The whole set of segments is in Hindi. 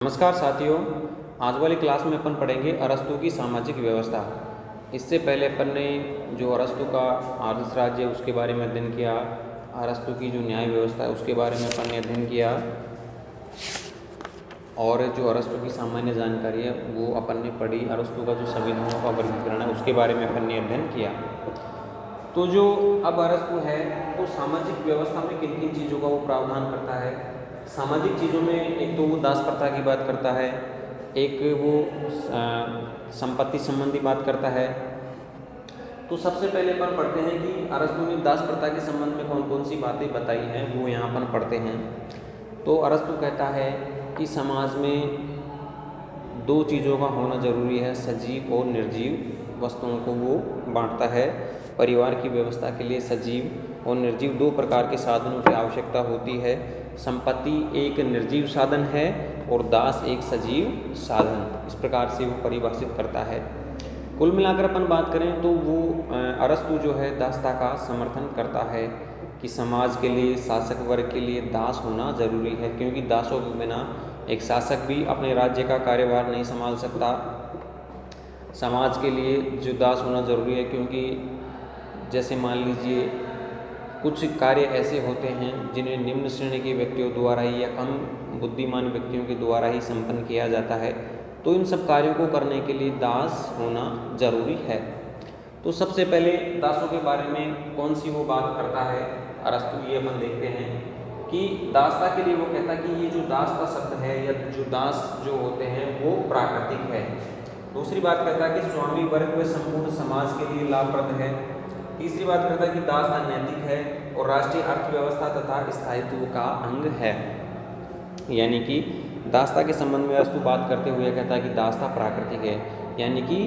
नमस्कार साथियों, आज वाली क्लास में अपन पढ़ेंगे अरस्तु की सामाजिक व्यवस्था। इससे पहले अपन ने जो अरस्तु का आदर्श राज्य है उसके बारे में अध्ययन किया, अरस्तु की जो न्याय व्यवस्था है उसके बारे में अपन ने अध्ययन किया और जो अरस्तु की सामान्य जानकारी है वो अपन ने पढ़ी। अरस्तु का जो संविधानों का वर्गीकरण है उसके बारे में अपन ने अध्ययन किया। तो जो अब अरस्तु है वो सामाजिक व्यवस्था में किन किन चीज़ों का वो प्रावधान करता है। सामाजिक चीज़ों में एक तो वो दास प्रथा की बात करता है, एक वो संपत्ति संबंधी बात करता है। तो सबसे पहले अपन पढ़ते हैं कि अरस्तु ने दास प्रथा के संबंध में कौन कौन सी बातें बताई हैं, वो यहाँ अपन पढ़ते हैं। तो अरस्तु कहता है कि समाज में दो चीज़ों का होना जरूरी है, सजीव और निर्जीव वस्तुओं को वो बांटता है। परिवार की व्यवस्था के लिए सजीव और निर्जीव दो प्रकार के साधनों की आवश्यकता होती है। संपत्ति एक निर्जीव साधन है और दास एक सजीव साधन, इस प्रकार से वो परिभाषित करता है। कुल मिलाकर अपन बात करें तो वो अरस्तु जो है दासता का समर्थन करता है कि समाज के लिए, शासक वर्ग के लिए दास होना जरूरी है, क्योंकि दासों के बिना एक शासक भी अपने राज्य का कार्यभार नहीं संभाल सकता। समाज के लिए जो दास होना जरूरी है, क्योंकि जैसे मान लीजिए कुछ कार्य ऐसे होते हैं जिन्हें निम्न श्रेणी के व्यक्तियों द्वारा ही या कम बुद्धिमान व्यक्तियों के द्वारा ही संपन्न किया जाता है, तो इन सब कार्यों को करने के लिए दास होना जरूरी है। तो सबसे पहले दासों के बारे में कौन सी वो बात करता है अरस्तु, ये अपन देखते हैं कि दासता के लिए वो कहता है कि ये जो दासता शब्द है या जो दास जो होते हैं वो प्राकृतिक है। दूसरी बात कहता है कि स्वामी वर्ग व संपूर्ण समाज के लिए लाभप्रद है। तीसरी बात करता है कि दासता नैतिक है और राष्ट्रीय अर्थव्यवस्था तथा स्थायित्व का अंग है। यानी कि दासता के संबंध में अरस्तु बात करते हुए कहता है कि दासता प्राकृतिक है, यानी कि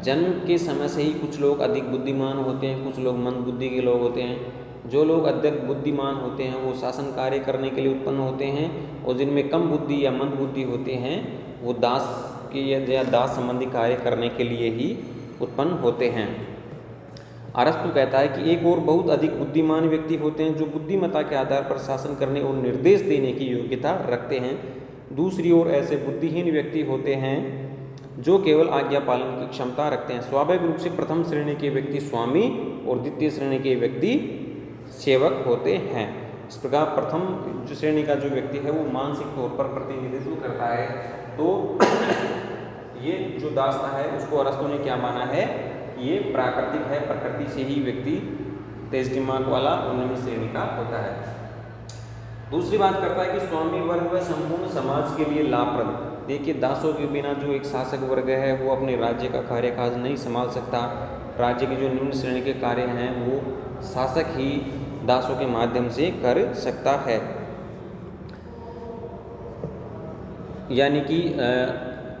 जन्म के समय से ही कुछ लोग अधिक बुद्धिमान होते हैं, कुछ लोग मंद बुद्धि के लोग होते हैं। जो लोग अधिक बुद्धिमान होते हैं वो शासन कार्य करने के लिए उत्पन्न होते हैं, और जिनमें कम बुद्धि या मंद बुद्धि होते हैं वो दास के या दास संबंधी कार्य करने के लिए ही उत्पन्न होते हैं। अरस्तु कहता है कि एक और बहुत अधिक बुद्धिमान व्यक्ति होते हैं जो बुद्धिमत्ता के आधार पर शासन करने और निर्देश देने की योग्यता रखते हैं। दूसरी ओर ऐसे बुद्धिहीन व्यक्ति होते हैं जो केवल आज्ञा पालन की क्षमता रखते हैं। स्वाभाविक रूप से प्रथम श्रेणी के व्यक्ति स्वामी और द्वितीय श्रेणी के व्यक्ति सेवक होते हैं। इस प्रकार प्रथम जो श्रेणी का जो व्यक्ति है वो मानसिक तौर पर प्रतिनिधित्व करता है। तो ये जो दासता है उसको अरस्तु ने क्या माना है, ये प्राकृतिक है, प्रकृति से ही व्यक्ति तेज दिमाग वाला और निम्न श्रेणी का होता है। दूसरी बात करता है कि स्वामी वर्ग व संपूर्ण समाज के लिए लाभप्रद। देखिए, दासों के बिना जो एक शासक वर्ग है वो अपने राज्य का कार्यकाज नहीं संभाल सकता। राज्य के जो निम्न श्रेणी के कार्य हैं वो शासक ही दासों के माध्यम से कर सकता है। यानी कि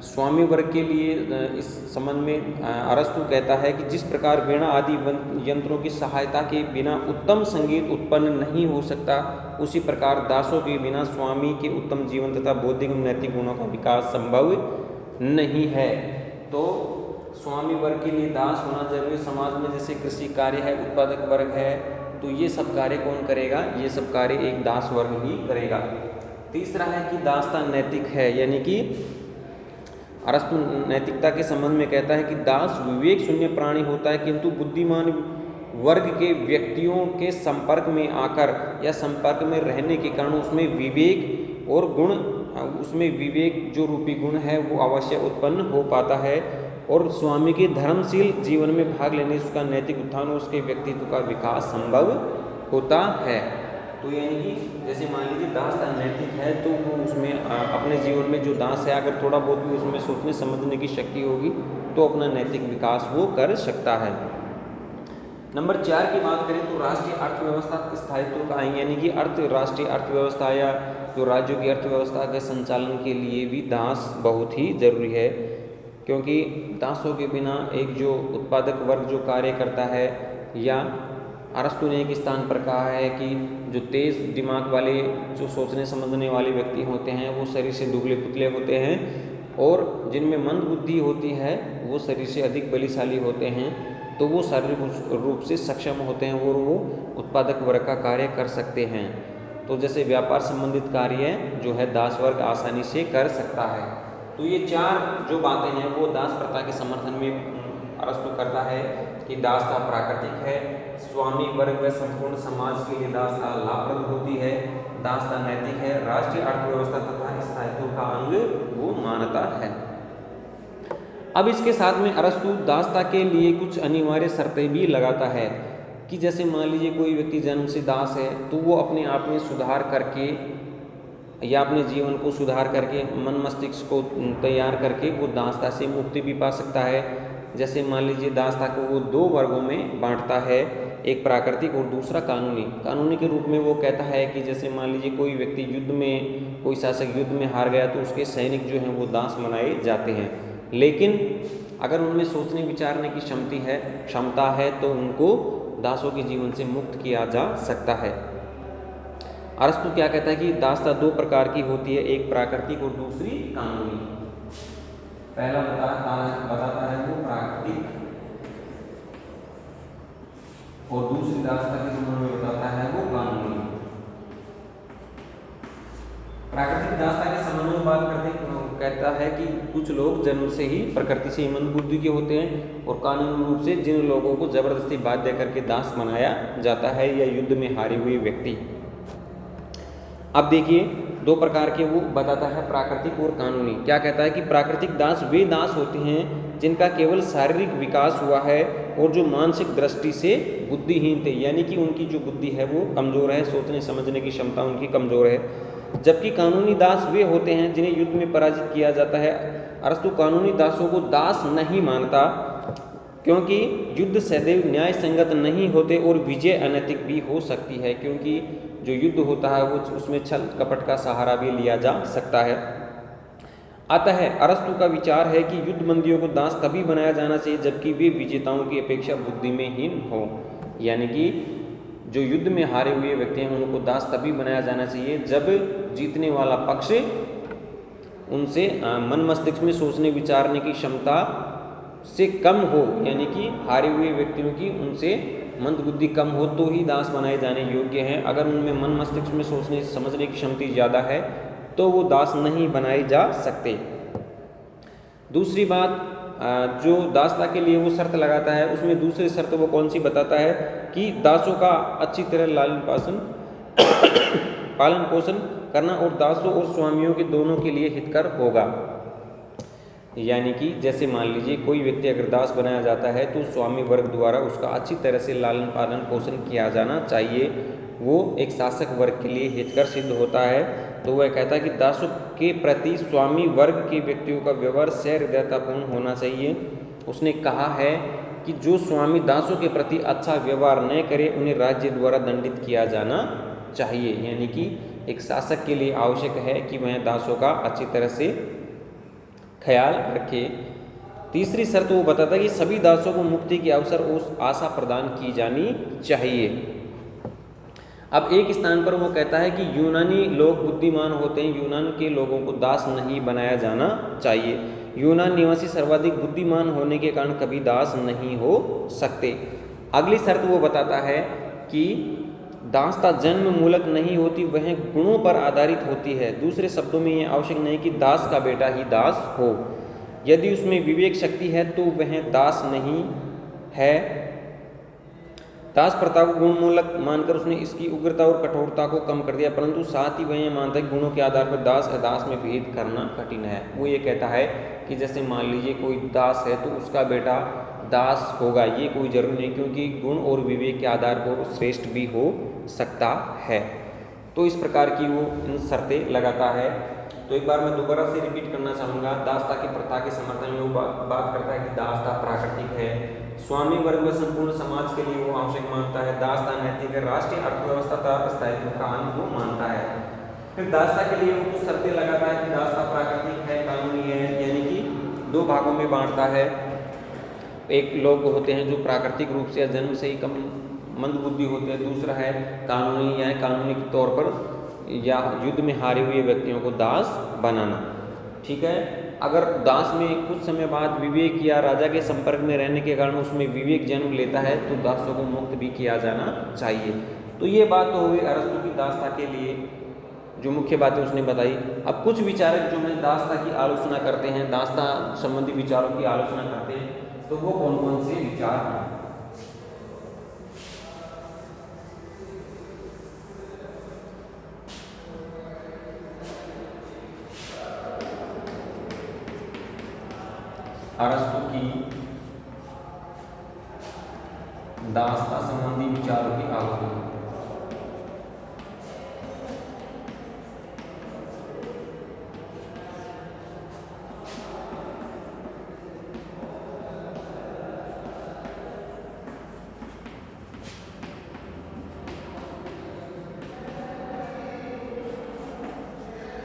स्वामी वर्ग के लिए इस संबंध में अरस्तु कहता है कि जिस प्रकार वीणा आदि यंत्रों की सहायता के बिना उत्तम संगीत उत्पन्न नहीं हो सकता, उसी प्रकार दासों के बिना स्वामी के उत्तम जीवन तथा बौद्धिक एवं नैतिक गुणों का विकास संभव नहीं है। तो स्वामी वर्ग के लिए दास होना जरूरी। समाज में जैसे कृषि कार्य है, उत्पादक वर्ग है, तो ये सब कार्य कौन करेगा, ये सब कार्य एक दास वर्ग ही करेगा। तीसरा है कि दासता नैतिक है, यानी कि अरस्तु नैतिकता के संबंध में कहता है कि दास विवेक शून्य प्राणी होता है, किंतु बुद्धिमान वर्ग के व्यक्तियों के संपर्क में आकर या संपर्क में रहने के कारण उसमें विवेक और गुण, उसमें विवेक जो रूपी गुण है वो अवश्य उत्पन्न हो पाता है, और स्वामी के धर्मशील जीवन में भाग लेने से उसका नैतिक उत्थान और उसके व्यक्तित्व का विकास संभव होता है। तो यानी कि जैसे मान लीजिए दास नैतिक है तो वो उसमें अपने जीवन में जो दास है अगर थोड़ा बहुत भी उसमें सोचने समझने की शक्ति होगी तो अपना नैतिक विकास वो कर सकता है। नंबर 4 की बात करें तो राष्ट्रीय अर्थव्यवस्था स्थायित्व का आएंगे, यानी कि राष्ट्रीय अर्थव्यवस्था या जो राज्यों की अर्थव्यवस्था के संचालन के लिए भी दास बहुत ही जरूरी है, क्योंकि दासों के बिना एक जो उत्पादक वर्ग जो कार्य करता है, या अरस्तु ने एक स्थान पर कहा है कि जो तेज दिमाग वाले जो सोचने समझने वाले व्यक्ति होते हैं वो शरीर से दुबले पुतले होते हैं, और जिनमें मंद बुद्धि होती है वो शरीर से अधिक बलशाली होते हैं। तो वो शारीरिक रूप से सक्षम होते हैं और वो उत्पादक वर्ग का कार्य कर सकते हैं। तो जैसे व्यापार संबंधित कार्य जो है दास वर्ग आसानी से कर सकता है। तो ये चार जो बातें हैं वो दास प्रथा के समर्थन में अरस्तु करता है कि दासता प्राकृतिक है, स्वामी वर्ग व संपूर्ण समाज के लिए दासता लाभप्रद होती है, दासता नैतिक है, राष्ट्रीय अर्थव्यवस्था तथा स्थायित्व का अंग वो मानता है। अब इसके साथ में अरस्तु दासता के लिए कुछ अनिवार्य शर्तें भी लगाता है कि जैसे मान लीजिए कोई व्यक्ति जन्म से दास है तो वो अपने आप में सुधार करके या अपने जीवन को सुधार करके मन मस्तिष्क को तैयार करके वो दासता से मुक्ति भी पा सकता है। जैसे मान लीजिए दासता को वो दो वर्गों में बांटता है, एक प्राकृतिक और दूसरा कानूनी। कानूनी के रूप में वो कहता है कि जैसे मान लीजिए कोई व्यक्ति युद्ध में, कोई शासक युद्ध में हार गया तो उसके सैनिक जो हैं वो दास बनाए जाते हैं, लेकिन अगर उनमें सोचने विचारने की क्षमता है तो उनको दासों के जीवन से मुक्त किया जा सकता है। अरस्तु क्या कहता है कि दासता दो प्रकार की होती है, एक प्राकृतिक और दूसरी कानूनी। पहला बताता है वो प्राकृतिक और दूसरी दासता के संबंध में बताता है वो कानूनी। प्राकृतिक दासता के संबंध में बात करते कहता है कि कुछ लोग जन्म से ही प्रकृति से ही मंद बुद्धि के होते हैं और कानूनी रूप से जिन लोगों को जबरदस्ती बाध्य करके दास बनाया जाता है या युद्ध में हारे हुए व्यक्ति। अब देखिए दो प्रकार के वो बताता है, प्राकृतिक और कानूनी। क्या कहता है कि प्राकृतिक दास वे दास होते हैं जिनका केवल शारीरिक विकास हुआ है और जो मानसिक दृष्टि से बुद्धिहीन थे, यानी कि उनकी जो बुद्धि है वो कमजोर है, सोचने समझने की क्षमता उनकी कमजोर है। जबकि कानूनी दास वे होते हैं जिन्हें युद्ध में पराजित किया जाता है। अरस्तु कानूनी दासों को दास नहीं मानता क्योंकि युद्ध सदैव न्याय संगत नहीं होते और विजय अनैतिक भी हो सकती है, क्योंकि जो युद्ध होता है वो उसमें छल कपट का सहारा भी लिया जा सकता है। अतः अरस्तु का विचार है कि युद्ध बंदियों को दास तभी बनाया जाना चाहिए जबकि वे विजेताओं की अपेक्षा बुद्धि में हीन हो, यानी कि जो युद्ध में हारे हुए व्यक्ति हैं उनको दास तभी बनाया जाना चाहिए जब जीतने वाला पक्ष उनसे मन मस्तिष्क में सोचने विचारने की क्षमता से कम हो, यानी कि हारे हुए व्यक्तियों की उनसे मंद बुद्धि कम हो तो ही दास बनाए जाने योग्य हैं। अगर उनमें मन मस्तिष्क में सोचने समझने की क्षमता ज़्यादा है तो वो दास नहीं बनाए जा सकते। दूसरी बात, जो दासता के लिए वो शर्त लगाता है उसमें दूसरी शर्त वो कौन सी बताता है कि दासों का अच्छी तरह पालन पोषण करना और दासों और स्वामियों के दोनों के लिए हितकर होगा। यानी कि जैसे मान लीजिए कोई व्यक्ति अगर दास बनाया जाता है तो स्वामी वर्ग द्वारा उसका अच्छी तरह से लालन पालन पोषण किया जाना चाहिए, वो एक शासक वर्ग के लिए हितकर सिद्ध होता है। तो वह कहता है कि दासों के प्रति स्वामी वर्ग के व्यक्तियों का व्यवहार सहृदयतापूर्ण होना चाहिए। उसने कहा है कि जो स्वामी दासों के प्रति अच्छा व्यवहार न करे उन्हें राज्य द्वारा दंडित किया जाना चाहिए, यानी कि एक शासक के लिए आवश्यक है कि वह दासों का अच्छी तरह से ख्याल रखे। तीसरी शर्त वो बताता है कि सभी दासों को मुक्ति के अवसर और आशा प्रदान की जानी चाहिए। अब एक स्थान पर वो कहता है कि यूनानी लोग बुद्धिमान होते हैं, यूनान के लोगों को दास नहीं बनाया जाना चाहिए। यूनान निवासी सर्वाधिक बुद्धिमान होने के कारण कभी दास नहीं हो सकते। अगली शर्त वो बताता है कि दासता जन्म मूलक नहीं होती, वह गुणों पर आधारित होती है। दूसरे शब्दों में यह आवश्यक नहीं कि दास का बेटा ही दास हो, यदि उसमें विवेक शक्ति है तो वह दास नहीं है। दास प्रथा को गुण मूलक मानकर उसने इसकी उग्रता और कठोरता को कम कर दिया, परंतु साथ ही वह यह मानता है कि गुणों के आधार पर दास अदास में भेद करना कठिन है। वो ये कहता है कि जैसे मान लीजिए कोई दास है तो उसका बेटा दास होगा, ये कोई जरूरी नहीं, क्योंकि गुण और विवेक के आधार पर श्रेष्ठ भी हो सकता है। तो इस प्रकार की वो इन शर्तें लगाता है। तो एक बार मैं दोबारा से रिपीट करना चाहूँगा, दासता की प्रथा के समर्थन में वो बात करता है कि दासता प्राकृतिक है, स्वामी वर्ग व संपूर्ण समाज के लिए वो आवश्यक मानता है, दासता नैतिक है, राष्ट्रीय अर्थव्यवस्था तथा स्थायित्व का अंग वो मानता है। फिर दासता के लिए वो कुछ शर्तें लगाता है कि दासता प्राकृतिक है, कानूनी है, यानी कि दो भागों में बांटता है। एक लोग होते हैं जो प्राकृतिक रूप से या जन्म से ही कम मंद बुद्धि होते हैं, दूसरा है कानूनी या कानूनी तौर पर या युद्ध में हारे हुए व्यक्तियों को दास बनाना। ठीक है, अगर दास में कुछ समय बाद विवेक या राजा के संपर्क में रहने के कारण उसमें विवेक जन्म लेता है तो दासों को मुक्त भी किया जाना चाहिए। तो ये बात तो हो गई अरस्तु की दास्ता के लिए जो मुख्य बातें उसने बताई। अब कुछ विचारक जो हैं दास्ता की आलोचना करते हैं, दास्ता संबंधी विचारों की आलोचना करते हैं, तो वो कौन कौन से विचार हैं? अरस्तु की दास्ता संबंधी विचारों की आलोचना।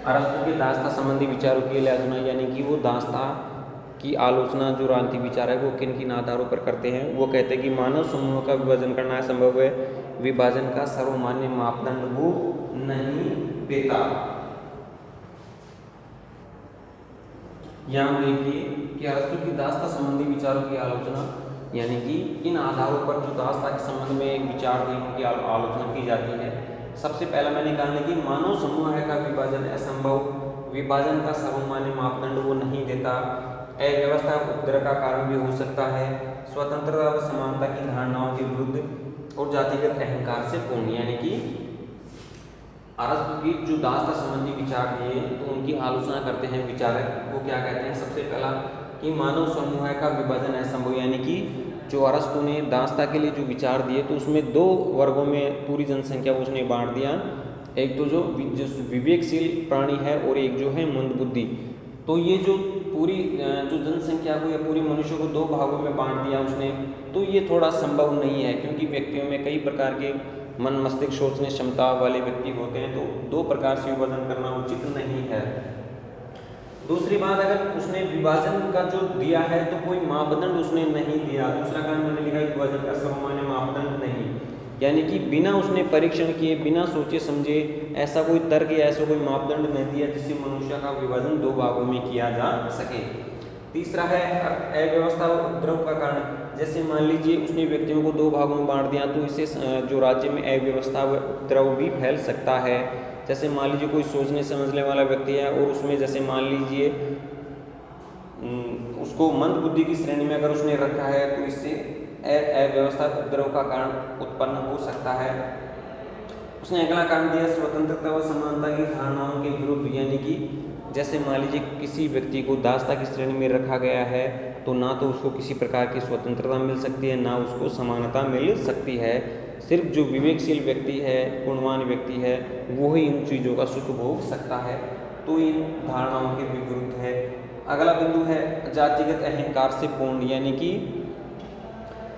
अरस्तु के दास्ता संबंधी विचारों की आलोचना यानी कि वो दास्ता की आलोचना जो राजनीतिक विचार है वो किन किन आधारों पर करते हैं। वो कहते हैं कि मानव समूह का विभाजन करना असंभव है, विभाजन का सर्वमान्य मापदंड वो नहीं देता। यहाँ देखिए कि अरस्तु की दास्ता संबंधी विचारों की आलोचना यानी कि इन आधारों पर जो दास्ता के संबंध में विचार दिए उनकी आलोचना की जाती है। सबसे पहला मैंने कहा कि मानव समूह का विभाजन असंभव, विभाजन का सर्वमान्य मापदंड वो नहीं देता, अव्यवस्था उपद्रव का कारण भी हो सकता है, स्वतंत्रता व समानता की धारणाओं के विरुद्ध और जातिगत अहंकार से पूर्ण। यानी कि अरस्तु की जो दास्ता संबंधी विचार दिए तो उनकी आलोचना करते हैं विचारक। वो क्या कहते हैं? सबसे पहला कि मानव समूह का विभाजन असंभव, यानी कि जो अरस्तु ने दास्ता के लिए जो विचार दिए तो उसमें दो वर्गों में पूरी जनसंख्या को उसने बांट दिया। एक तो जो विवेकशील प्राणी है और एक जो है मंद बुद्धि। तो ये जो पूरी जो जनसंख्या को या पूरी मनुष्य को दो भागों में बांट दिया उसने, तो ये थोड़ा संभव नहीं है क्योंकि व्यक्तियों में कई प्रकार के मन मस्तिष्क सोचने क्षमता वाले व्यक्ति होते हैं, तो दो प्रकार से विभाजन करना उचित नहीं है। दूसरी बात, अगर उसने विभाजन का जो दिया है तो कोई मापदंड उसने नहीं दिया। दूसरा कारण मैंने लिखा विभाजन का सर्वमान्य मापदंड नहीं, यानी कि बिना उसने परीक्षण किए, बिना सोचे समझे ऐसा कोई तर्क या ऐसा कोई मापदंड नहीं दिया जिससे मनुष्य का विभाजन दो भागों में किया जा सके। तीसरा है अव्यवस्था और उपद्रव का कारण। जैसे मान लीजिए उसने व्यक्तियों को दो भागों में बांट दिया तो इससे जो राज्य में अव्यवस्था व उपद्रव भी फैल सकता है। जैसे मान लीजिए कोई सोचने समझने वाला व्यक्ति है और उसमें जैसे मान लीजिए उसको मंद बुद्धि की श्रेणी में अगर उसने रखा है तो इससे अव्यवस्था उपद्रव का कारण उत्पन्न हो सकता है। उसने अगला कारण दिया स्वतंत्रता व समानता की धारणाओं के विरुद्ध, यानी कि जैसे मान लीजिए किसी व्यक्ति को दास्ता की श्रेणी में रखा गया है तो ना तो उसको किसी प्रकार की स्वतंत्रता मिल सकती है ना उसको समानता मिल सकती है। सिर्फ जो विवेकशील व्यक्ति है, गुणवान व्यक्ति है, वो ही इन चीज़ों का सुख भोग सकता है। तो इन धारणाओं के विरुद्ध है। अगला बिंदु है जातिगत अहंकार से पूर्ण, यानी कि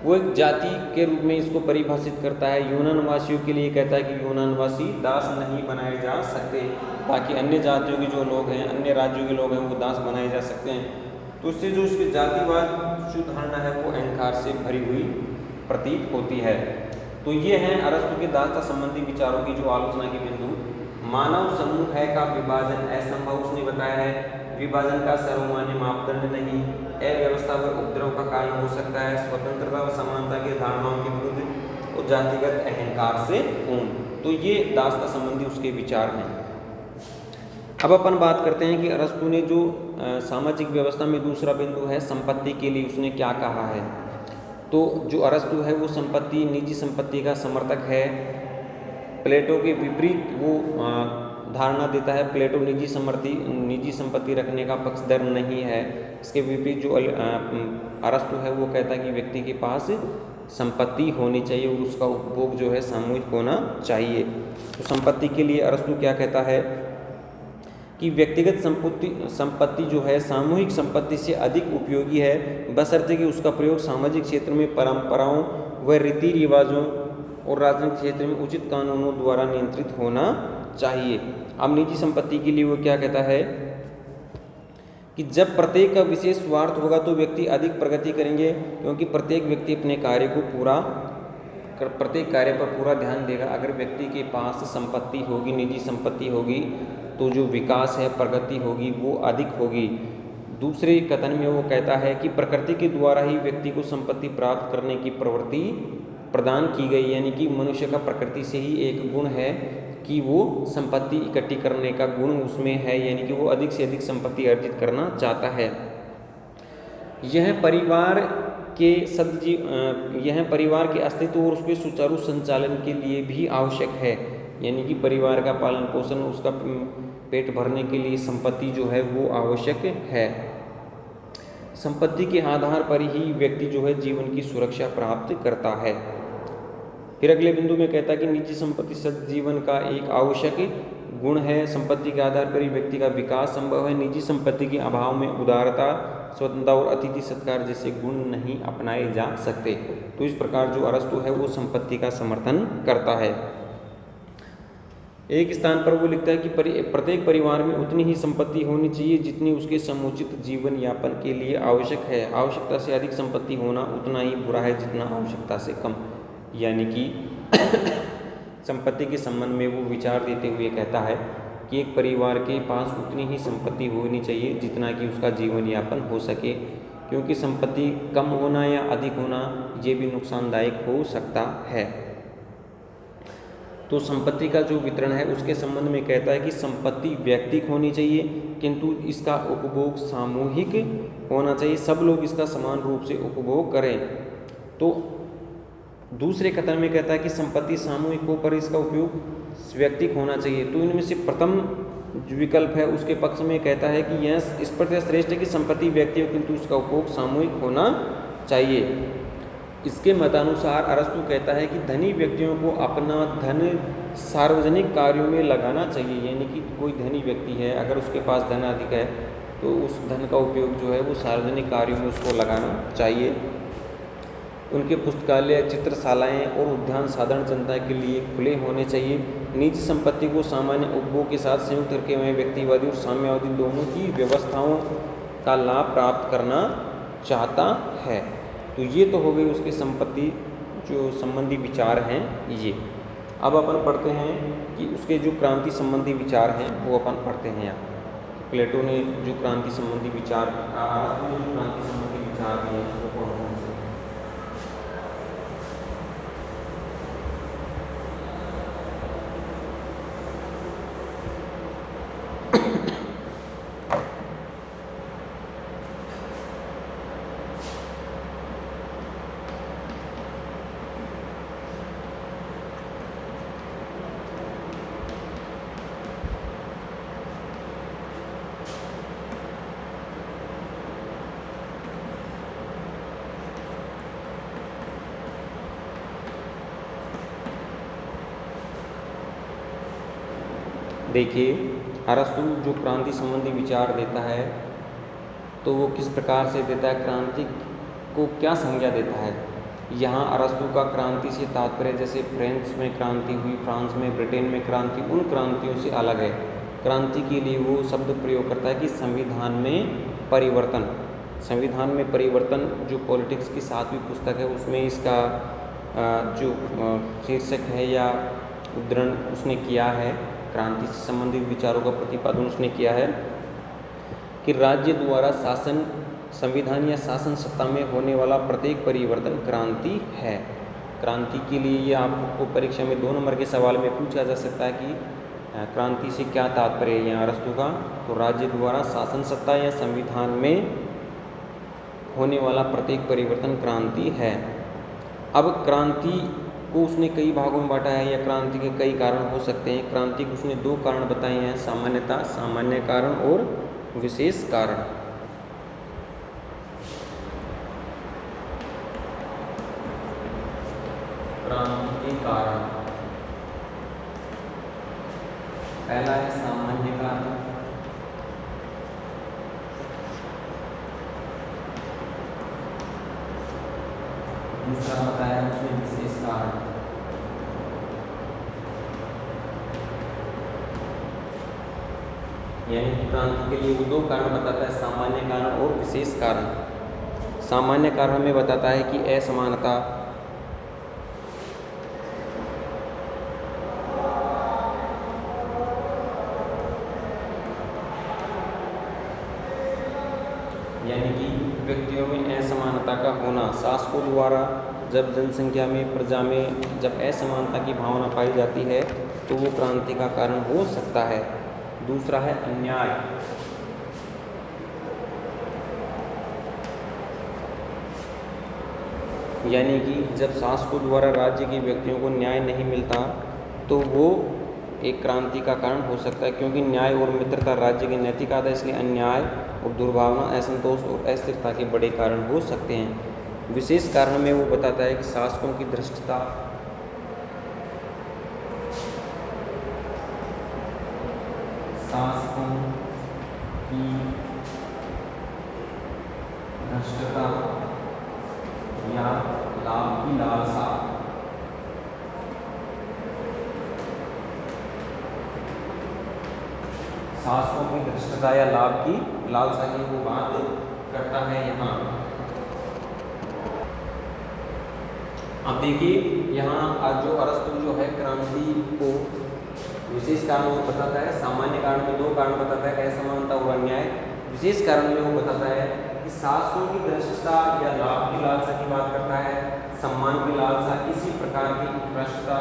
वो एक जाति के रूप में इसको परिभाषित करता है। यूनानवासियों के लिए कहता है कि यूनानवासी दास नहीं बनाए जा सकते, बाकी अन्य जातियों के जो लोग हैं, अन्य राज्यों के लोग हैं, वो दास बनाए जा सकते हैं। तो इससे जो उसकी जातिवाद जो धारणा है वो अहंकार से भरी हुई प्रतीत होती है। तो ये हैं अरस्तु के दास्ता संबंधी विचारों की जो आलोचना के बिंदु। मानव समूह है का विभाजन असंभव उसने बताया है, विभाजन का सर्वमान्य मापदंड नहीं, अव्यवस्था व उपद्रव का कारण हो सकता है, स्वतंत्रता व समानता की धारणाओं के विरुद्ध और जातिगत अहंकार से पूर्ण। तो ये दास्ता संबंधी उसके विचार हैं। अब अपन बात करते हैं कि अरस्तु ने जो सामाजिक व्यवस्था में दूसरा बिंदु है संपत्ति के लिए उसने क्या कहा है। तो जो अरस्तु है वो संपत्ति, निजी संपत्ति का समर्थक है। प्लेटो के विपरीत वो धारणा देता है। प्लेटो निजी संपत्ति रखने का पक्षधर नहीं है। इसके विपरीत जो अरस्तु है वो कहता है कि व्यक्ति के पास संपत्ति होनी चाहिए और उसका उपभोग जो है सामूहिक होना चाहिए। तो संपत्ति के लिए अरस्तु क्या कहता है कि व्यक्तिगत संपत्ति जो है सामूहिक संपत्ति से अधिक उपयोगी है, बशर्ते कि उसका प्रयोग सामाजिक क्षेत्र में परंपराओं व रीति रिवाजों और राजनीतिक क्षेत्र में उचित कानूनों द्वारा नियंत्रित होना चाहिए। अब निजी संपत्ति के लिए वो क्या कहता है कि जब प्रत्येक का विशेष स्वार्थ होगा तो व्यक्ति अधिक प्रगति करेंगे, क्योंकि प्रत्येक व्यक्ति अपने प्रत्येक कार्य पर पूरा ध्यान देगा। अगर व्यक्ति के पास संपत्ति होगी, निजी संपत्ति होगी, तो जो विकास है, प्रगति होगी, वो अधिक होगी। दूसरे कथन में वो कहता है कि प्रकृति के द्वारा ही व्यक्ति को संपत्ति प्राप्त करने की प्रवृत्ति प्रदान की गई, यानी कि मनुष्य का प्रकृति से ही एक गुण है कि वो संपत्ति इकट्ठी करने का गुण उसमें है, यानी कि वो अधिक से अधिक संपत्ति अर्जित करना चाहता है। यह परिवार के यह परिवार के अस्तित्व और उसके सुचारू संचालन के लिए भी आवश्यक है, यानी कि परिवार का पालन पोषण, उसका पेट भरने के लिए संपत्ति जो है वो आवश्यक है। संपत्ति के आधार पर ही व्यक्ति जो है जीवन की सुरक्षा प्राप्त करता है। फिर अगले बिंदु में कहता है कि निजी संपत्ति सजीवन का एक आवश्यक गुण है। संपत्ति के आधार पर ही व्यक्ति का विकास संभव है। निजी संपत्ति के अभाव में उदारता, स्वतंत्रता और अतिथि सत्कार जैसे गुण नहीं अपनाए जा सकते। तो इस प्रकार जो अरस्तु है वो संपत्ति का समर्थन करता है। एक स्थान पर वो लिखता है कि प्रत्येक परिवार में उतनी ही संपत्ति होनी चाहिए जितनी उसके समुचित जीवन यापन के लिए आवश्यक है। आवश्यकता से अधिक संपत्ति होना उतना ही बुरा है जितना आवश्यकता से कम। यानी कि संपत्ति के संबंध में वो विचार देते हुए कहता है कि एक परिवार के पास उतनी ही संपत्ति होनी चाहिए जितना कि उसका जीवन यापन हो सके, क्योंकि संपत्ति कम होना या अधिक होना ये भी नुकसानदायक हो सकता है। तो संपत्ति का जो वितरण है उसके संबंध में कहता है कि संपत्ति व्यक्तिगत होनी चाहिए, किंतु इसका उपभोग सामूहिक होना चाहिए, सब लोग इसका समान रूप से उपभोग करें। तो दूसरे कथन में कहता है कि संपत्ति सामूहिक हो पर इसका उपयोग व्यक्तिगत होना चाहिए। तो इनमें से प्रथम जो विकल्प है उसके पक्ष में कहता है कि यह इस पर श्रेष्ठ है कि संपत्ति व्यक्तिगत किंतु उसका उपभोग सामूहिक होना चाहिए। इसके मतानुसार अरस्तु कहता है कि धनी व्यक्तियों को अपना धन सार्वजनिक कार्यों में लगाना चाहिए, यानी कि कोई धनी व्यक्ति है अगर उसके पास धन अधिक है तो उस धन का उपयोग जो है वो सार्वजनिक कार्यों में उसको लगाना चाहिए। उनके पुस्तकालय, चित्रशालाएँ और उद्यान साधारण जनता के लिए खुले होने चाहिए। निजी संपत्ति को सामान्य उपभोग के साथ संयुक्त करके हुए व्यक्तिवादी और साम्यवादी दोनों की व्यवस्थाओं का लाभ प्राप्त करना चाहता है। तो ये तो हो गई उसके संपत्ति जो संबंधी विचार हैं ये। अब अपन पढ़ते हैं कि उसके जो क्रांति संबंधी विचार हैं वो अपन पढ़ते हैं। यहाँ प्लेटो ने जो क्रांति संबंधी विचार दिए वो कौन कौन से? देखिए, अरस्तु जो क्रांति संबंधी विचार देता है तो वो किस प्रकार से देता है, क्रांति को क्या संज्ञा देता है। यहाँ अरस्तु का क्रांति से तात्पर्य जैसे फ्रांस में क्रांति हुई, फ्रांस में, ब्रिटेन में क्रांति, उन क्रांतियों से अलग है। क्रांति के लिए वो शब्द प्रयोग करता है कि संविधान में परिवर्तन। संविधान में परिवर्तन जो पॉलिटिक्स की 7वीं पुस्तक है उसमें इसका जो शीर्षक है या उद्धरण उसने किया है, क्रांति से संबंधित विचारों का प्रतिपादन उसने किया है कि राज्य द्वारा शासन, संविधान या शासन सत्ता में होने वाला प्रत्येक परिवर्तन क्रांति है। क्रांति के लिए ये आपको परीक्षा में 2 नंबर के सवाल में पूछा जा सकता है कि क्रांति से क्या तात्पर्य है यहाँ अरस्तु का। तो राज्य द्वारा शासन सत्ता या संविधान में होने वाला प्रत्येक परिवर्तन क्रांति है। अब क्रांति को उसने कई भागों में बांटा है या क्रांति के कई कारण हो सकते हैं। क्रांति को उसने 2 कारण बताए हैं, सामान्यता, सामान्य कारण और विशेष कारण। क्रांति के कारण, पहला है सामान्य कारण, दूसरा बताया उसमें विशेष कारण। यानी कि क्रांति के लिए वो 2 कारण बताता है, सामान्य कारण और विशेष कारण। सामान्य कारण में बताता है कि असमानता, यानी कि व्यक्तियों में असमानता का होना, शासकों द्वारा जब जनसंख्या में, प्रजा में जब असमानता की भावना पाई जाती है तो वो क्रांति का कारण हो सकता है। दूसरा है अन्याय। यानी कि जब शासकों द्वारा राज्य के व्यक्तियों को न्याय नहीं मिलता तो वो एक क्रांति का कारण हो सकता है, क्योंकि न्याय और मित्रता राज्य की नैतिक आदर्श, इसलिए अन्याय और दुर्भावना, असंतोष और अस्थिरता के बड़े कारण हो सकते हैं। विशेष कारण में वो बताता है कि शासकों की धृष्टता, शासकों की धृष्टता या लाभ की लालसा, शासकों की धृष्टता या लाभ की लालसा की वो बात करता है यहाँ। अब देखिए यहाँ जो अरस्तु जो है क्रांति को विशेष कारण वो बताता है, सामान्य कारण में दो कारण बताता है, असमानता और अन्याय। विशेष कारण में वो बताता है कि शासकों की धृष्टता या लाभ की लालसा की बात करता है, सम्मान की लालसा, इसी प्रकार की उत्कृष्टता,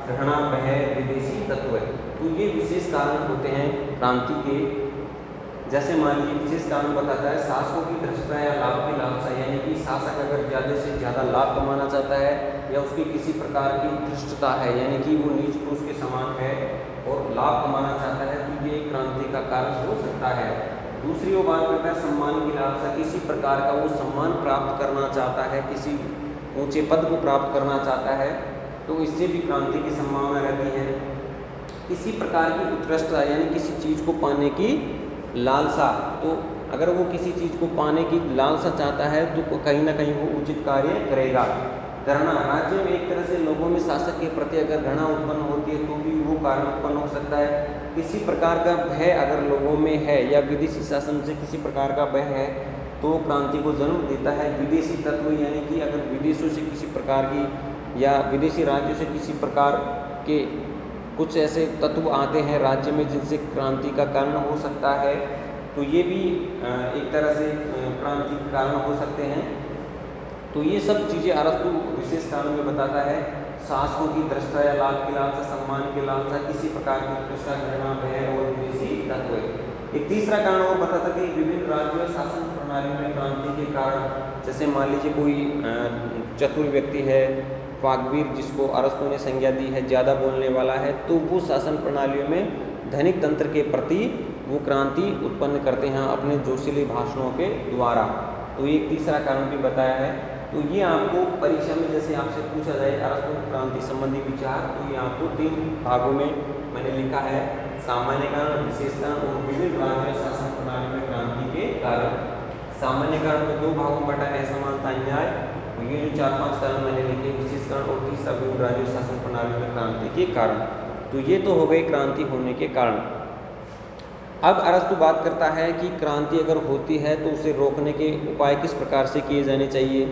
घृणा, भय, विदेशी तत्व है। तो ये विशेष कारण होते हैं क्रांति के। जैसे मान लीजिए विशेष कारण बताता है शासकों की धृष्टता या लाभ की लालसा, यानी कि शासक अगर ज़्यादा से ज़्यादा लाभ कमाना चाहता है या उसकी किसी प्रकार की धृष्टता है, यानी कि वो नीच पुरुष के समान है और लाभ कमाना चाहता है, तो ये क्रांति का कारण हो सकता है। दूसरी वो बात करता है सम्मान की लालसा, किसी प्रकार का वो सम्मान प्राप्त करना चाहता है, किसी ऊंचे पद को प्राप्त करना चाहता है, तो इससे भी क्रांति की संभावना रहती है। किसी प्रकार की उत्कृष्टता, यानी किसी चीज़ को पाने की लालसा, तो अगर वो किसी चीज़ को पाने की लालसा चाहता है तो कहीं ना कहीं वो उचित कार्य करेगा। घृणा, राज्य में एक तरह से लोगों में शासक के प्रति अगर घृणा उत्पन्न होती है तो भी वो कारण उत्पन्न हो सकता है। किसी प्रकार का भय अगर लोगों में है या विदेशी शासन से किसी प्रकार का भय है तो क्रांति को जन्म देता है। विदेशी तत्व, यानी कि अगर विदेशों से किसी प्रकार की या विदेशी राज्यों से किसी प्रकार के कुछ ऐसे तत्व आते हैं राज्य में जिनसे क्रांति का कारण हो सकता है, तो ये भी एक तरह से क्रांति के कारण हो सकते हैं। तो ये सब चीज़ें अरस्तु विशेष कारण में बताता है। शासकों की धृष्टता या लाभ की लालसा, सम्मान की लालसा, किसी प्रकार की उत्कृष्टता, घृणा, भय और विदेशी तत्व। एक तीसरा कारण वो बताता कि विभिन्न राज्यों में शासन प्रणाली में क्रांति के कारण, जैसे मान लीजिए कोई चतुर व्यक्ति है, वाग्वीर जिसको अरस्तु ने संज्ञा दी है, ज़्यादा बोलने वाला है, तो वो शासन प्रणालियों में धनिक तंत्र के प्रति वो क्रांति उत्पन्न करते हैं अपने जोशीले भाषणों के द्वारा। तो एक तीसरा कारण भी बताया है। तो ये आपको परीक्षा में जैसे आपसे पूछा जाए अरस्तु क्रांति संबंधी विचार, तो ये आपको 3 भागों में मैंने लिखा है, सामान्य कारण, विशेष कारण और विभिन्न राज्य शासन प्रणाली में क्रांति के कारण। सामान्य कारण में 2 भागों में बटा है, असमानता, अन्याय। ये जो 4-5 कारण मैंने लिखे, विशेष कारण और तीसरा विभिन्न राज्य शासन प्रणाली में क्रांति के कारण। तो ये तो हो गई क्रांति होने के कारण। अब अरस्तु बात करता है कि क्रांति अगर होती है तो उसे रोकने के उपाय किस प्रकार से किए जाने चाहिए,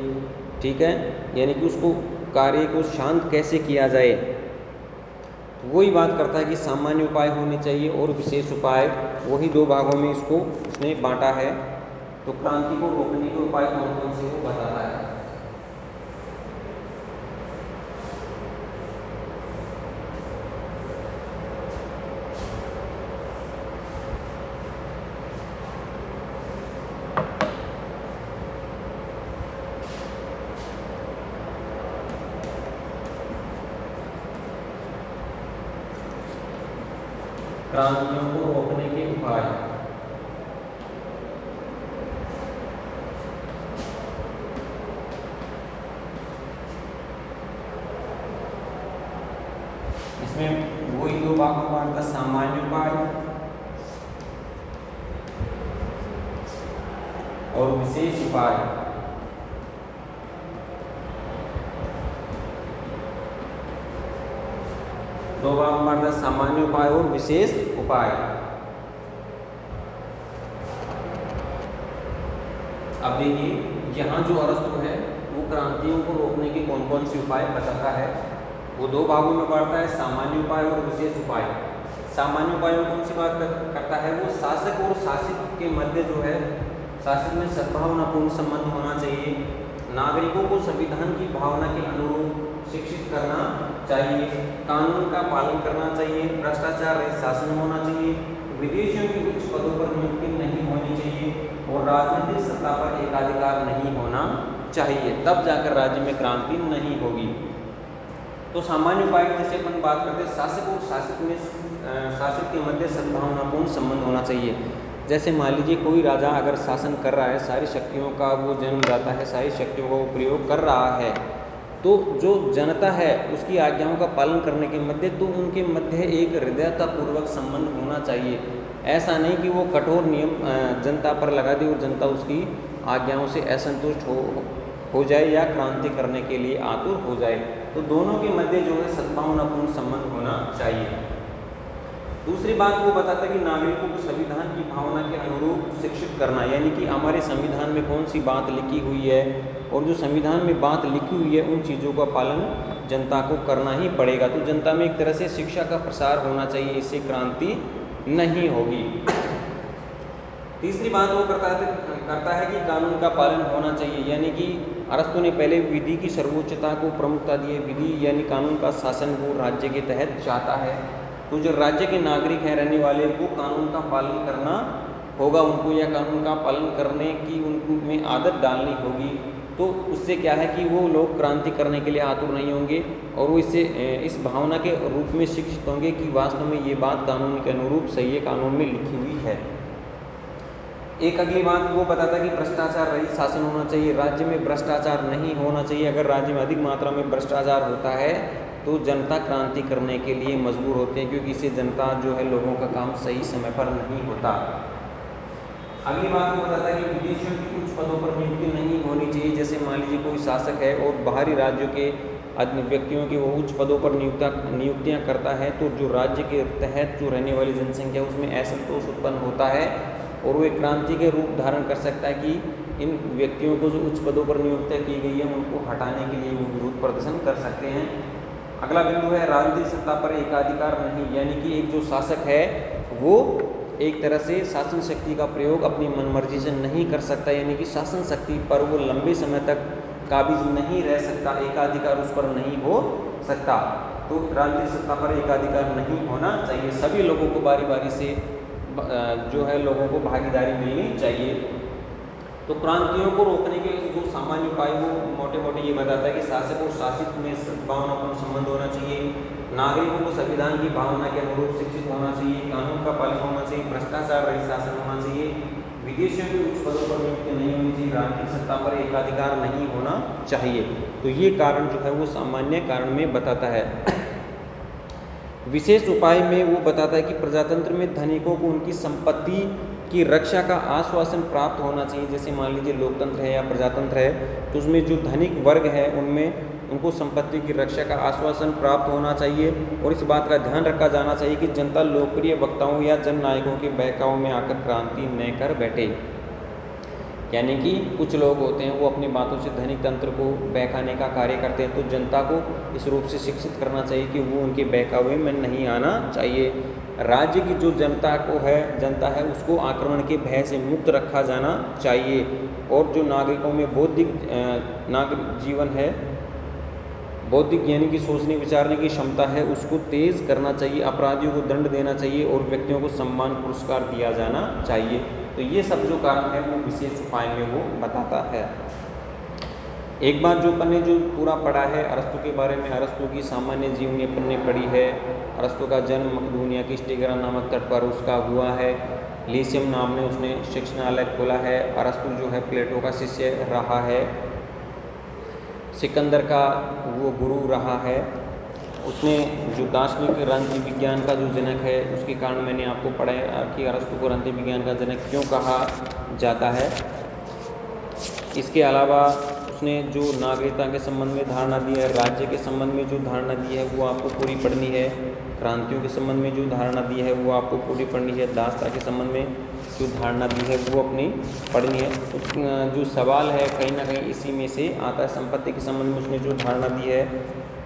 ठीक है, यानी कि उसको कार्य को शांत कैसे किया जाए। तो वही बात करता है कि सामान्य उपाय होने चाहिए और विशेष उपाय, वही 2 भागों में इसको उसने बांटा है। तो क्रांति को रोकने के उपाय कौन कौन से वो बताता है। क्रांतियों को रोकने के उपाय। इसमें वही 2 भागों में बांटता, सामान्य उपाय और विशेष उपाय। दो भाग में बांटता, सामान्य उपाय और विशेष उपाय। अब देखिए यहाँ जो अरस्तु है वो क्रांतियों को रोकने के कौन कौन से उपाय बताता है। वो 2 भागों में बांटता है, सामान्य उपाय और विशेष उपाय। सामान्य उपाय में कौन सी बात करता है, वो शासक और शासित के मध्य जो है, शासन में सद्भावनापूर्ण संबंध होना चाहिए। नागरिकों को संविधान की भावना के अनुरूप शिक्षित करना चाहिए, कानून का पालन करना चाहिए, भ्रष्टाचार रहित शासन होना चाहिए, विदेशियों की उच्च पदों पर नियुक्ति नहीं होनी चाहिए और राजनीतिक सत्ता पर एकाधिकार नहीं होना चाहिए। तब जाकर राज्य में क्रांति नहीं होगी। तो सामान्य उपाय की जैसे अपन बात करते हैं, शासक और शासक के मध्य सद्भावनापूर्ण संबंध होना चाहिए। जैसे मान लीजिए कोई राजा अगर शासन कर रहा है, सारी शक्तियों का वो जन्मदाता है, सारी शक्तियों का वो प्रयोग कर रहा है, तो जो जनता है उसकी आज्ञाओं का पालन करने के मध्य तो उनके मध्य एक हृदयतापूर्वक संबंध होना चाहिए। ऐसा नहीं कि वो कठोर नियम जनता पर लगा दे और जनता उसकी आज्ञाओं से असंतुष्ट हो जाए या क्रांति करने के लिए आतुर हो जाए। तो दोनों के मध्य जो है सद्भावनापूर्ण संबंध होना चाहिए। दूसरी बात वो बताता है कि नागरिकों को संविधान की भावना के अनुरूप शिक्षित करना, यानी कि हमारे संविधान में कौन सी बात लिखी हुई है और जो संविधान में बात लिखी हुई है उन चीज़ों का पालन जनता को करना ही पड़ेगा। तो जनता में एक तरह से शिक्षा का प्रसार होना चाहिए, इससे क्रांति नहीं होगी। तीसरी बात वो करता है कि कानून का पालन होना चाहिए, यानी कि अरस्तु ने पहले विधि की सर्वोच्चता को प्रमुखता दी है। विधि यानी कानून का शासन वो राज्य के तहत चाहता है, तो जो राज्य के नागरिक हैं रहने वाले वो कानून का पालन करना होगा उनको, या कानून का पालन करने की उनमें आदत डालनी होगी। तो उससे क्या है कि वो लोग क्रांति करने के लिए आतुर नहीं होंगे और वो इससे इस भावना के रूप में शिक्षित होंगे कि वास्तव में ये बात कानून के अनुरूप सही है, कानून में लिखी हुई है। एक अगली बात वो बताता है कि भ्रष्टाचार रहित शासन होना चाहिए, राज्य में भ्रष्टाचार नहीं होना चाहिए। अगर राज्य में अधिक मात्रा में भ्रष्टाचार होता है तो जनता क्रांति करने के लिए मजबूर होते हैं, क्योंकि इससे जनता जो है लोगों का काम सही समय पर नहीं होता। अगली बात वो बताता है कि विदेशियों की उच्च पदों पर नियुक्ति नहीं होनी चाहिए। जैसे मान लीजिए कोई शासक है और बाहरी राज्यों के व्यक्तियों की वो उच्च पदों पर नियुक्तियाँ करता है, तो जो राज्य के तहत जो रहने वाली जनसंख्या उसमें असंतोष उत्पन्न होता है और वो एक क्रांति के रूप धारण कर सकता है कि इन व्यक्तियों को जो उच्च पदों पर नियुक्ति की गई है उनको हटाने के लिए वो विरोध प्रदर्शन कर सकते हैं। अगला बिंदु है राजनीतिक सत्ता पर एकाधिकार नहीं, यानी कि एक जो शासक है वो एक तरह से शासन शक्ति का प्रयोग अपनी मनमर्जी से नहीं कर सकता, यानी कि शासन शक्ति पर वो लंबे समय तक काबिज नहीं रह सकता, एकाधिकार उस पर नहीं हो सकता। तो राजनीतिक सत्ता पर एकाधिकार नहीं होना चाहिए, सभी लोगों को बारी बारी से जो है लोगों को भागीदारी मिलनी चाहिए। तो क्रांतियों को रोकने के जो सामान्य उपाय वो मोटे मोटे ये बताता है कि शासक और शासित में सद्भावनापूर्ण संबंध होना चाहिए, नागरिकों को संविधान की भावना के अनुरूप शिक्षित होना चाहिए, कानून का पालन होना चाहिए, भ्रष्टाचार रहित शासन होना चाहिए, विदेशियों के उच्च पदों पर नियुक्ति नहीं होनी चाहिए, राजनीतिक सत्ता पर एकाधिकार नहीं होना चाहिए। तो ये कारण जो है वो सामान्य कारण में बताता है। विशेष उपाय में वो बताता है कि प्रजातंत्र में धनिकों को उनकी संपत्ति की रक्षा का आश्वासन प्राप्त होना चाहिए। जैसे मान लीजिए लोकतंत्र है या प्रजातंत्र है, तो उसमें जो धनिक वर्ग है उनमें उनको संपत्ति की रक्षा का आश्वासन प्राप्त होना चाहिए और इस बात का ध्यान रखा जाना चाहिए कि जनता लोकप्रिय वक्ताओं या जननायकों के बहकाव में आकर क्रांति न कर बैठे। यानी कि कुछ लोग होते हैं वो अपनी बातों से धनिक तंत्र को बहकाने का कार्य करते हैं, तो जनता को इस रूप से शिक्षित करना चाहिए कि वो उनके बहकावे में नहीं आना चाहिए। राज्य की जो जनता है उसको आक्रमण के भय से मुक्त रखा जाना चाहिए और जो नागरिकों में बौद्धिक नागरिक जीवन है, बौद्धिक यानी कि सोचने विचारने की क्षमता है उसको तेज करना चाहिए, अपराधियों को दंड देना चाहिए और व्यक्तियों को सम्मान पुरस्कार दिया जाना चाहिए। तो ये सब जो कारण है वो विशेष उपाय में वो बताता है। एक बात जो अपन ने जो पूरा पढ़ा है अरस्तु के बारे में, अरस्तु की सामान्य जीवनी अपन ने पढ़ी है। अरस्तु का जन्म मकदूनिया की स्टिगरा नामक तट पर उसका हुआ है। लीसियम नाम में उसने शिक्षणालय खोला है। अरस्तु जो है प्लेटो का शिष्य रहा है, सिकंदर का वो गुरु रहा है। उसने जो दार्शनिक राजनीति विज्ञान का जो जनक है उसके कारण मैंने आपको पढ़ाया कि अरस्तु को राजनीति विज्ञान का जनक क्यों कहा जाता है। इसके अलावा उसने जो नागरिकता के संबंध में धारणा दी है, राज्य के संबंध में जो धारणा दी है वो आपको पूरी पढ़नी है, क्रांतियों के संबंध में जो धारणा दी है वो आपको पूरी पढ़नी है, दासता के संबंध में जो धारणा दी है वो अपनी पढ़नी है। तो जो सवाल है कहीं ना कहीं इसी में से आता है। संपत्ति के संबंध में उसने जो धारणा दी है,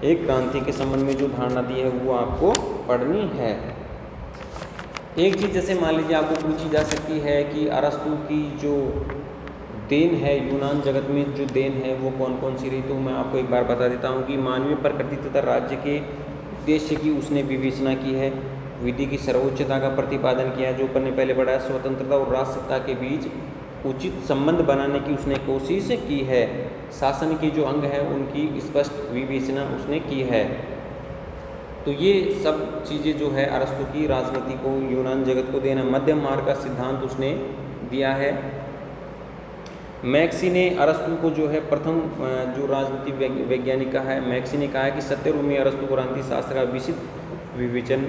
एक क्रांति के संबंध में जो धारणा दी है वो आपको पढ़नी है। एक चीज़ जैसे मान लीजिए आपको पूछी जा सकती है कि अरस्तु की जो देन है, यूनान जगत में जो देन है वो कौन कौन सी रही, तो मैं आपको एक बार बता देता हूँ कि मानवीय प्रकृति तथा राज्य के उद्देश्य की उसने विवेचना की है, विधि की सर्वोच्चता का प्रतिपादन किया है, जो अपन ने पहले पढ़ा है, स्वतंत्रता और राष्ट्रसत्ता के बीच उचित संबंध बनाने की उसने कोशिश की है, शासन के जो अंग है उनकी स्पष्ट विवेचना उसने की है। तो ये सब चीज़ें जो है अरस्तु की राजनीति को यूनान जगत को देना, मध्यम मार्ग का सिद्धांत उसने दिया है। मैक्सी ने अरस्तु को जो है प्रथम जो राजनीति वैज्ञानिक का है, मैक्सी ने कहा है कि सत्य रूप में अरस्तु को राजनीति शास्त्र का विशिष्ट विवेचन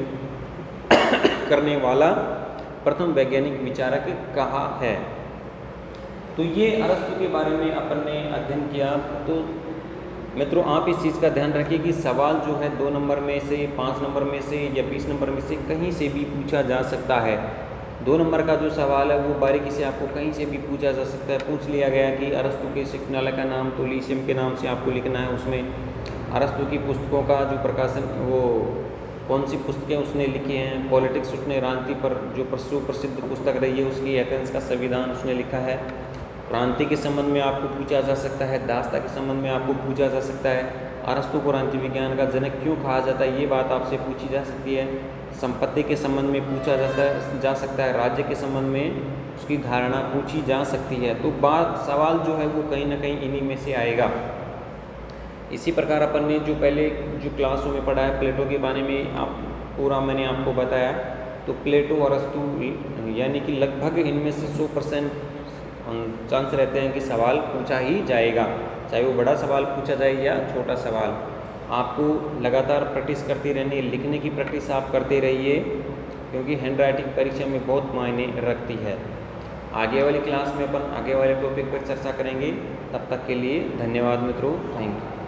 करने वाला प्रथम वैज्ञानिक विचारक कहा है। तो ये अरस्तु के बारे में अपन ने अध्ययन किया। तो मित्रों आप इस चीज़ का ध्यान रखिए कि सवाल जो है 2 नंबर में से, 5 नंबर में से या 20 नंबर में से कहीं से भी पूछा जा सकता है। 2 नंबर का जो सवाल है वो बारीकी से आपको कहीं से भी पूछा जा सकता है। पूछ लिया गया कि अरस्तु के शिक्षणालय का नाम तो लीसियम के नाम से आपको लिखना है, उसमें अरस्तु की पुस्तकों का जो प्रकाशन वो कौन सी पुस्तकें उसने लिखी हैं, पॉलिटिक्स उसने राजनीति पर जो प्रसिद्ध पुस्तक रही है उसकी, एथेंस का संविधान उसने लिखा है, क्रांति के संबंध में आपको पूछा जा सकता है, दास्ता के संबंध में आपको पूछा जा सकता है, अरस्तु को राजनीति विज्ञान का जनक क्यों कहा जाता है ये बात आपसे पूछी जा सकती है, संपत्ति के संबंध में पूछा जा सकता है, राज्य के संबंध में उसकी धारणा पूछी जा सकती है। तो बात सवाल जो है वो कहीं ना कहीं इन्हीं में से आएगा। इसी प्रकार अपन ने जो पहले जो क्लासों में पढ़ा है प्लेटो के बारे में आप पूरा मैंने आपको बताया। तो प्लेटो अरस्तु यानी कि लगभग इनमें से 100% चांस रहते हैं कि सवाल पूछा ही जाएगा, चाहे वो बड़ा सवाल पूछा जाए या छोटा सवाल। आपको लगातार प्रैक्टिस करती रहनी है, लिखने की प्रैक्टिस आप करते रहिए क्योंकि हैंड राइटिंग परीक्षा में बहुत मायने रखती है। आगे वाली क्लास में अपन आगे वाले टॉपिक पर चर्चा करेंगे। तब तक के लिए धन्यवाद मित्रों, थैंक यू।